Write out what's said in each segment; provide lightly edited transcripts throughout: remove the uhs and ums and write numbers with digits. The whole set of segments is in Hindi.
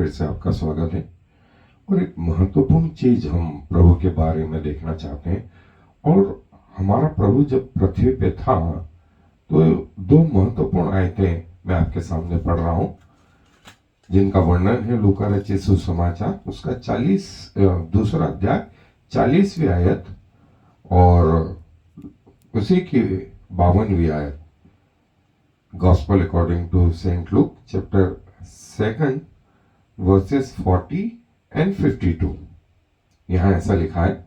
फिर से आपका स्वागत है। और एक महत्वपूर्ण चीज हम प्रभु के बारे में देखना चाहते हैं। और हमारा प्रभु जब पृथ्वी पे था तो दो महत्वपूर्ण आयतें मैं आपके सामने पढ़ रहा हूं, जिनका वर्णन है लूका रचित सुसमाचार उसका 42 अध्याय 40वीं आयत और उसी की 52वीं आयत। Gospel according to saint Luke chapter 2 verses 40 and 52। यहां ऐसा लिखा है,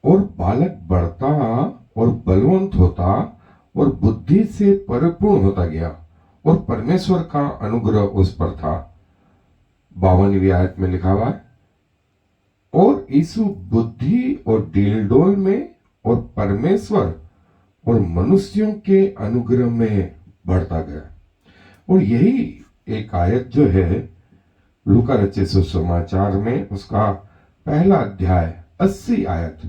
और बालक बढ़ता और बलवंत होता और बुद्धि से परिपूर्ण होता गया और परमेश्वर का अनुग्रह उस पर था। 52वीं आयत में लिखा हुआ है, और यीशु बुद्धि और डीलडोल में और परमेश्वर और मनुष्यों के अनुग्रह में बढ़ता गया। और यही एक आयत जो है लूका रचित सुसमाचार में उसका पहला अध्याय 80 आयत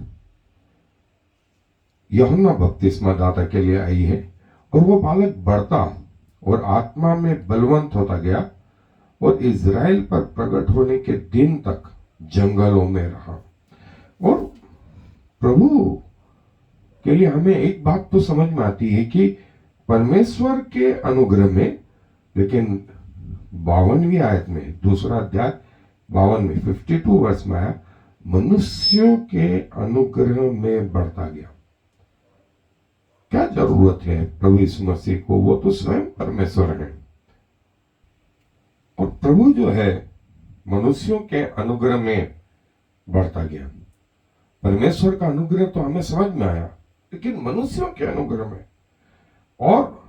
यूहन्ना बपतिस्मा दाता के लिए आई है। और वो बालक बढ़ता और आत्मा में बलवंत होता गया और इज़राइल पर प्रकट होने के दिन तक जंगलों में रहा। और प्रभु के लिए हमें एक बात तो समझ में आती है कि परमेश्वर के अनुग्रह में, लेकिन 52वीं आयत में दूसरा अध्याय 52 में 52 वर्ष में आया, मनुष्यों के अनुग्रह में बढ़ता गया। क्या जरूरत है प्रभु यीशु मसीह को? वो तो स्वयं परमेश्वर है। और प्रभु जो है मनुष्यों के अनुग्रह में बढ़ता गया। परमेश्वर का अनुग्रह तो हमें समझ में आया, लेकिन मनुष्यों के अनुग्रह में। और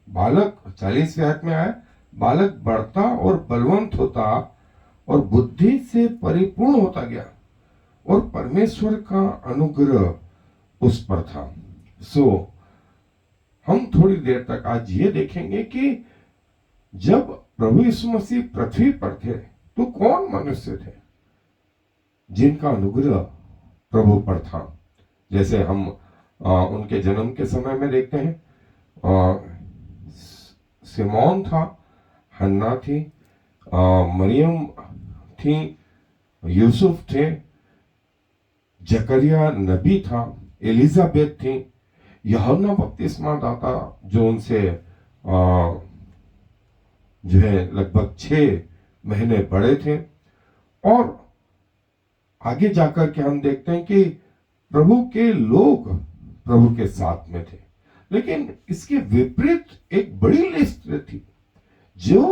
बालक 40वीं आयत में आया, बालक बढ़ता और बलवंत होता और बुद्धि से परिपूर्ण होता गया और परमेश्वर का अनुग्रह उस पर था। हम थोड़ी देर तक आज ये देखेंगे कि जब प्रभु यीशु मसीह पृथ्वी पर थे तो कौन मनुष्य थे जिनका अनुग्रह प्रभु पर था। जैसे हम उनके जन्म के समय में देखते हैं, सिमोन था, हन्ना थी, मरियम थी, यूसुफ थे, जकरिया नबी था, एलिजाबेथ थी, यूहन्ना बपतिस्मा दाता जो उनसे जो है लगभग 6 महीने बड़े थे। और आगे जाकर के हम देखते हैं कि प्रभु के लोग प्रभु के साथ में थे। लेकिन इसके विपरीत एक बड़ी लिस्ट थी जो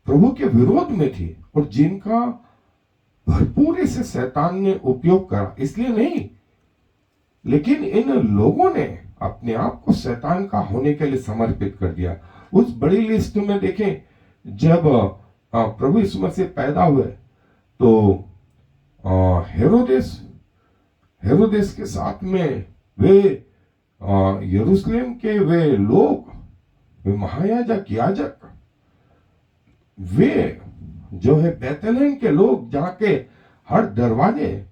प्रभु के विरोध में थी और जिनका भरपूरी से शैतान ने उपयोग करा। इसलिए नहीं, लेकिन इन लोगों ने अपने आप को शैतान का होने के लिए समर्पित कर दिया। उस बड़ी लिस्ट में देखें, जब प्रभु यीशु मसीह पैदा हुए तो हेरोदेस के साथ में वे यरूशलेम के वे लोग, वे महायाजक याजक, वे जो है बैतलहम के लोग जाके हर दरवाजे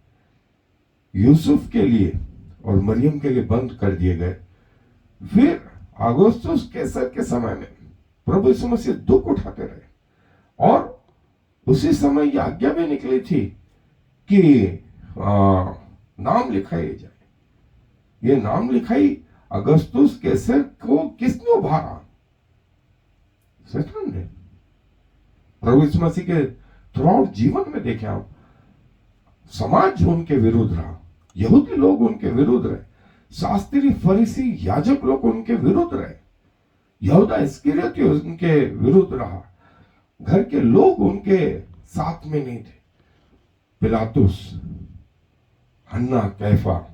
यूसुफ के लिए और मरियम के लिए बंद कर दिए गए। फिर अगुस्तुस कैसर के समय में प्रभु यीशु मसीह दुख उठाते रहे और उसी समय यह आज्ञा भी निकली थी कि नाम लिखाई जाए। ये नाम लिखाई अगस्तुस कैसर को किसने उभारा? शैतान ने। प्रभु यीशु मसीह के थ्रू जीवन में देखे आप, समाज उनके विरुद्ध रहा, यहूदी लोग उनके विरुद्ध रहे, शास्त्री फरीसी याजक लोग उनके विरुद्ध रहे, यहूदा इस्करियोती उनके विरुद्ध रहा, घर के लोग उनके साथ में नहीं थे। पिलातुस, हन्ना, कैफा,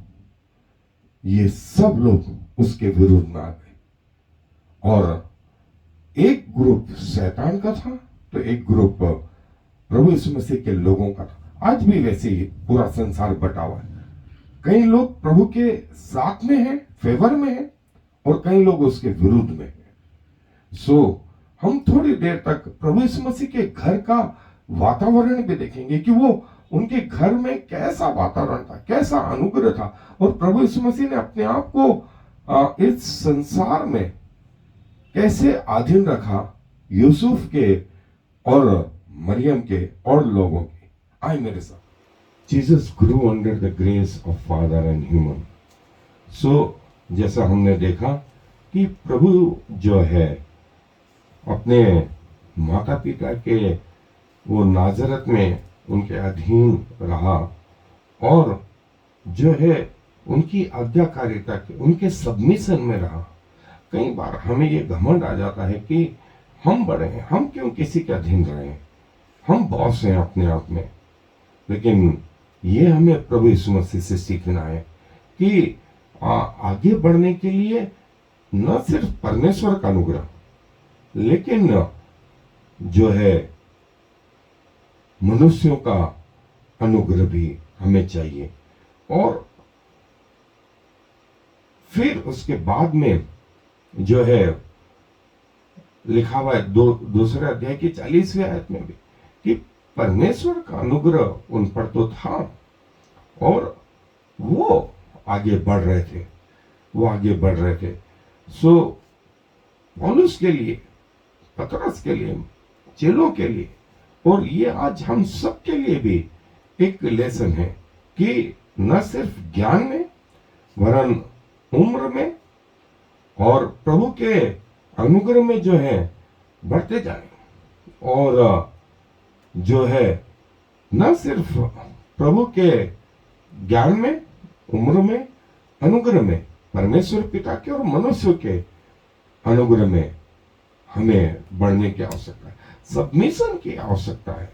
ये सब लोग उसके विरुद्ध में आ गए। और एक ग्रुप शैतान का था तो एक ग्रुप प्रभु यीशु मसीह के लोगों का था। आज भी वैसे ही पूरा संसार बटा हुआ है। कई लोग प्रभु के साथ में हैं, फेवर में हैं, और कई लोग उसके विरुद्ध में हैं। हम थोड़ी देर तक प्रभु यीशु मसीह के घर का वातावरण भी देखेंगे कि वो उनके घर में कैसा वातावरण था, कैसा अनुग्रह था। और प्रभु यीशु मसीह ने अपने आप को इस संसार में कैसे अधीन रखा यूसुफ के और मरियम के और लोगों के। आए मेरे साथ। Jesus grew under the grace of father and human. So जैसा हमने देखा कि प्रभु जो है अपने माता पिता के वो नाजरत में उनके अधीन रहा और जो है उनकी आज्ञाकारिता के उनके सबमिशन में रहा। कई बार हमें ये घमंड आ जाता है कि हम बड़े हैं, हम क्यों किसी के अधीन रहे, हम बॉस हैं अपने आप में। लेकिन ये हमें प्रभु यीशु मसीह से सीखना है कि आगे बढ़ने के लिए न सिर्फ परमेश्वर का अनुग्रह लेकिन जो है मनुष्यों का अनुग्रह भी हमें चाहिए। और फिर उसके बाद में जो है लिखा हुआ है दूसरे अध्याय की 40वीं आयत में भी कि परमेश्वर का अनुग्रह उन पर तो था और वो आगे बढ़ रहे थे, वो आगे बढ़ रहे थे। सो पौलुस के लिए, पतरस के लिए, चेलों के लिए और ये आज हम सब के लिए भी एक लेसन है कि न सिर्फ ज्ञान में वरन उम्र में और प्रभु के अनुग्रह में जो है बढ़ते जाए और जो है न सिर्फ प्रभु के ज्ञान में, उम्र में, अनुग्रह में, परमेश्वर पिता के और मनुष्य के अनुग्रह में हमें बढ़ने की आवश्यकता है, सबमिशन की आवश्यकता है।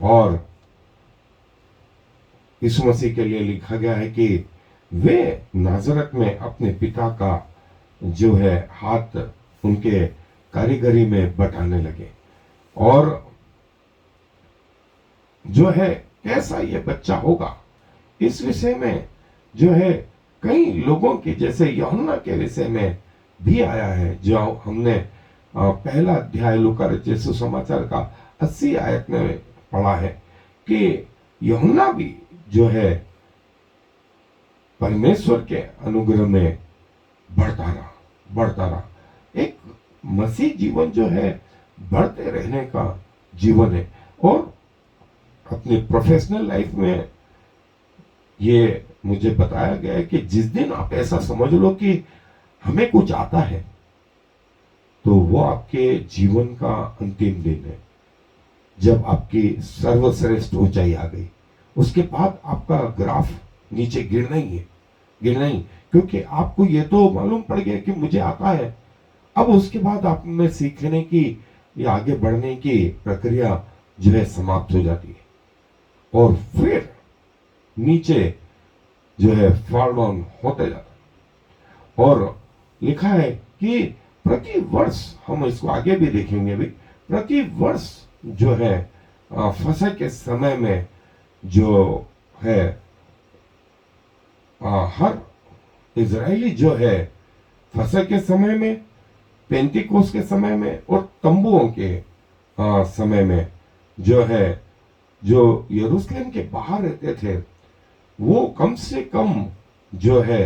और यीशु मसीह के लिए लिखा गया है कि वे नाजरत में अपने पिता का जो है हाथ उनके कारीगरी में बटाने लगे और जो है कैसा ये बच्चा होगा इस विषय में जो है कई लोगों की, जैसे यूहन्ना के विषय में भी आया है जो हमने पहला अध्याय लूका रचित सुसमाचार का 80 आयत में पढ़ा है कि यूहन्ना भी जो है परमेश्वर के अनुग्रह में बढ़ता रहा। एक मसीह जीवन जो है बढ़ते रहने का जीवन है। और अपनी प्रोफेशनल लाइफ में ये मुझे बताया गया है कि जिस दिन आप ऐसा समझ लो कि हमें कुछ आता है तो वो आपके जीवन का अंतिम दिन है, जब आपकी सर्वश्रेष्ठ ऊंचाई आ गई। उसके बाद आपका ग्राफ नीचे गिरना ही, क्योंकि आपको ये तो मालूम पड़ गया कि मुझे आता है। अब उसके बाद आप में सीखने की या आगे बढ़ने की प्रक्रिया जो है समाप्त हो जाती है और फिर नीचे जो है फॉल डाउन होते जाता है। और लिखा है कि प्रति वर्ष, हम इसको आगे भी देखेंगे भी, प्रति वर्ष जो है फसह के समय में जो है हर इजरायली जो है फसह के समय में, पेंतिकोस के समय में और तंबुओं के समय में जो है जो यरूशलेम के बाहर रहते थे वो कम से कम जो है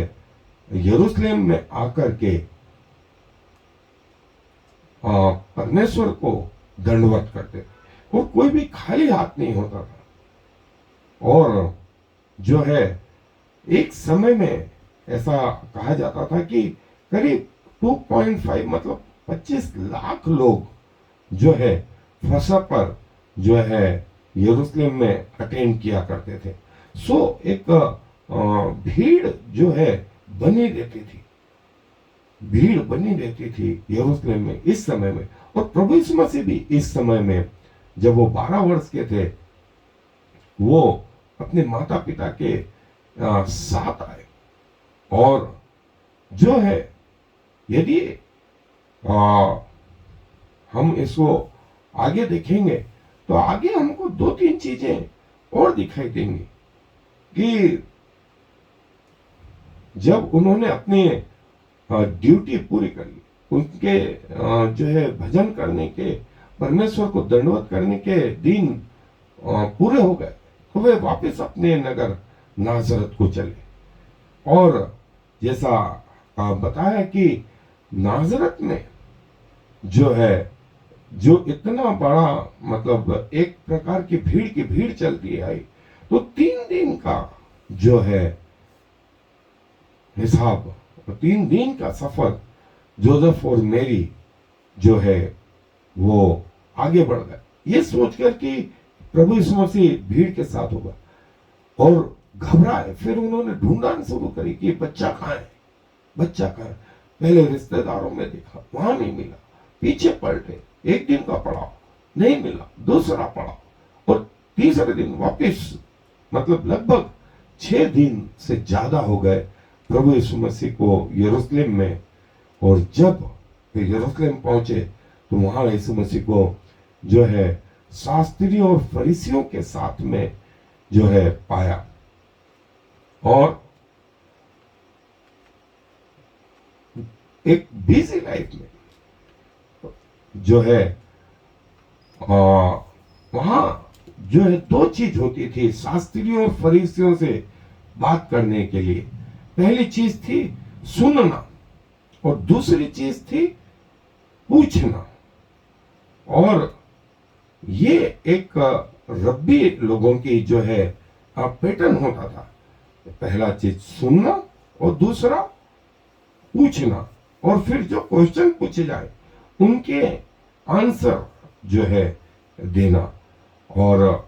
यरूशलेम में आकर के परमेश्वर को दंडवत करते थे और कोई भी खाली हाथ नहीं होता था। और जो है एक समय में ऐसा कहा जाता था कि करीब 2.5 मतलब 25 लाख लोग जो है फसह पर जो है यरूशलेम में अटेंड किया करते थे। सो एक भीड़ जो है बनी रहती थी यरूशलेम में इस समय में। और प्रभु यीशु मसीह भी इस समय में जब वो 12 वर्ष के थे वो अपने माता पिता के साथ आए। और जो है यदि हम इसको आगे देखेंगे तो आगे हमको 2-3 चीजें और दिखाई देंगी कि जब उन्होंने अपनी ड्यूटी पूरी कर ली, उनके जो है भजन करने के, परमेश्वर को दंडवत करने के दिन पूरे हो गए तो वे वापस अपने नगर नाजरत को चले। और जैसा बताया कि नाजरत में जो है, जो इतना बड़ा, मतलब एक प्रकार की भीड़ चलती आई, तो 3 दिन का जो है हिसाब, 3 दिन का सफर जोसेफ और मेरी जो है वो आगे बढ़ गए, ये सोचकर कि प्रभु यीशु मसीह भीड़ के साथ होगा, और घबराए। फिर उन्होंने ढूंढना शुरू करी कि बच्चा कहाँ है, बच्चा कहाँ है। पहले रिश्तेदारों में देखा, वहां नहीं मिला, पीछे पलटे, एक दिन का पड़ाव नहीं मिला, दूसरा पड़ाव, और तीसरे दिन वापिस, मतलब लगभग 6 दिन से ज्यादा हो गए प्रभु यीशु मसीह को यरूशलेम में। और जब वे यरूशलेम पहुंचे तो वहां यीशु मसीह को जो है शास्त्रियों और फरीसियों के साथ में जो है पाया, और एक बिजी लाइफ में जो है वहां जो है 2 चीज होती थी शास्त्रियों और फरीसियों से बात करने के लिए। पहली चीज थी सुनना, और दूसरी चीज थी पूछना। और ये एक रब्बी लोगों की जो है पैटर्न होता था, पहला चीज सुनना और दूसरा पूछना, और फिर जो क्वेश्चन पूछे जाए उनके आंसर जो है देना। और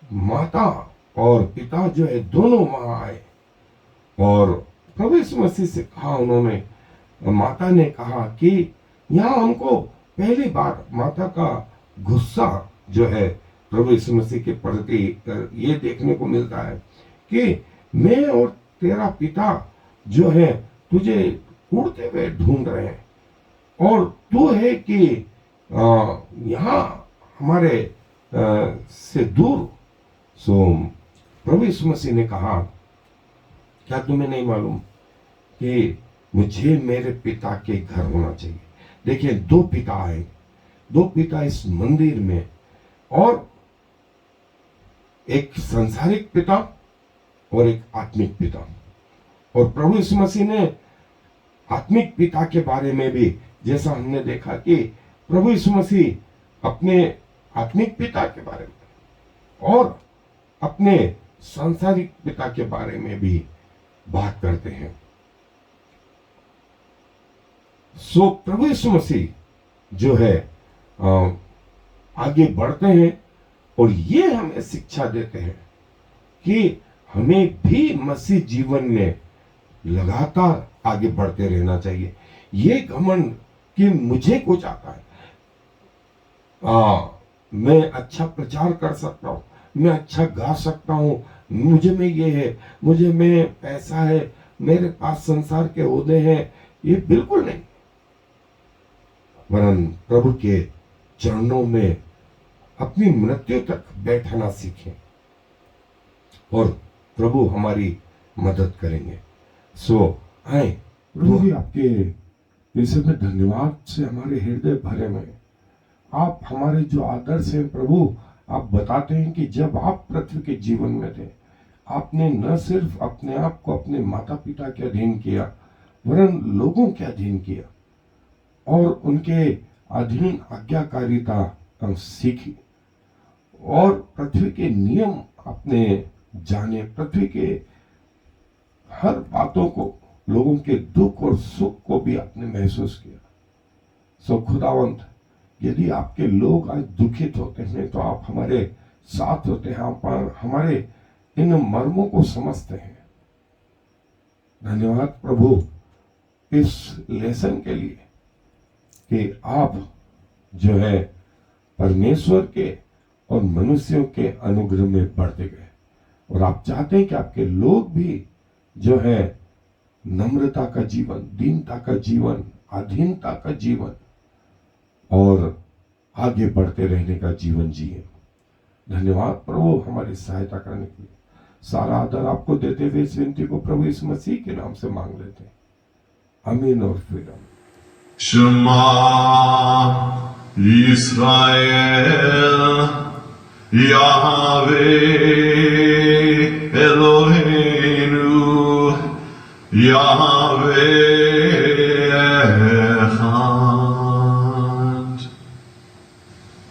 माता और पिता जो है दोनों वहां आए, और प्रभु यीशु मसीह से कहा उन्होंने, माता ने कहा कि यहाँ हमको पहली बार माता का गुस्सा जो है प्रभु यीशु मसीह के प्रति ये देखने को मिलता है कि मैं और तेरा पिता जो है तुझे उड़ते हुए ढूंढ रहे हैं, और तू है कि यहाँ हमारे से दूर। सो प्रभु यीशु मसीह ने कहा, क्या तुम्हें नहीं मालूम कि मुझे मेरे पिता के घर होना चाहिए। देखिए 2 पिता आए, 2 पिता इस मंदिर में, और एक सांसारिक पिता और एक आत्मिक पिता। और प्रभु यीशु मसीह ने आत्मिक पिता के बारे में भी, जैसा हमने देखा कि प्रभु यीशु मसीह अपने आत्मिक पिता के बारे में और अपने सांसारिक पिता के बारे में भी बात करते हैं। सो प्रभु यीशु मसीह जो है आगे बढ़ते हैं, और ये हमें शिक्षा देते हैं कि हमें भी मसीह जीवन में लगातार आगे बढ़ते रहना चाहिए। ये घमंड कि मुझे कुछ आता है, मैं अच्छा प्रचार कर सकता हूँ, मैं अच्छा गा सकता हूँ, मुझे में ये है, मुझे में पैसा है, मेरे पास संसार के ओहदे हैं, ये बिल्कुल नहीं। वरन प्रभु के चरणों में अपनी मृत्यु तक बैठना सीखें, और प्रभु हमारी मदद करेंगे। सो आए प्रभु जी आपके विषय में धन्यवाद से हमारे हृदय भरे में। आप हमारे जो आदर्श हैं प्रभु, आप बताते हैं कि जब आप पृथ्वी के जीवन में थे, आपने न सिर्फ अपने आप को अपने माता पिता के अधीन किया, वरन लोगों के अधीन किया, और उनके अधीन आज्ञाकारिता सीखी, और पृथ्वी के नियम अपने जाने, पृथ्वी के हर बातों को, लोगों के दुख और सुख को भी आपने महसूस किया। सो खुदावंत, यदि आपके लोग आज दुखित होते हैं तो आप हमारे साथ होते हैं, आप हमारे इन मर्मों को समझते हैं। धन्यवाद प्रभु इस लेसन के लिए कि आप जो है परमेश्वर के और मनुष्यों के अनुग्रह में बढ़ते गए, और आप चाहते हैं कि आपके लोग भी जो है नम्रता का जीवन, दीनता का जीवन, अधीनता का जीवन और आगे बढ़ते रहने का जीवन जिए। धन्यवाद प्रभु हमारी सहायता करने के लिए। सारा आदर आपको देते हुए इस विनती को प्रभु यीशु मसीह के नाम से मांग लेते हैं, आमीन और फिर आमीन। Shema Yisrael Yahweh Eloheinu Yahweh Echad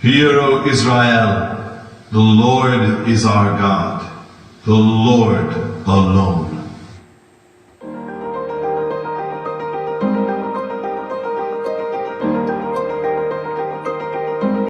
Hear, O Israel, the Lord is our God, the Lord alone.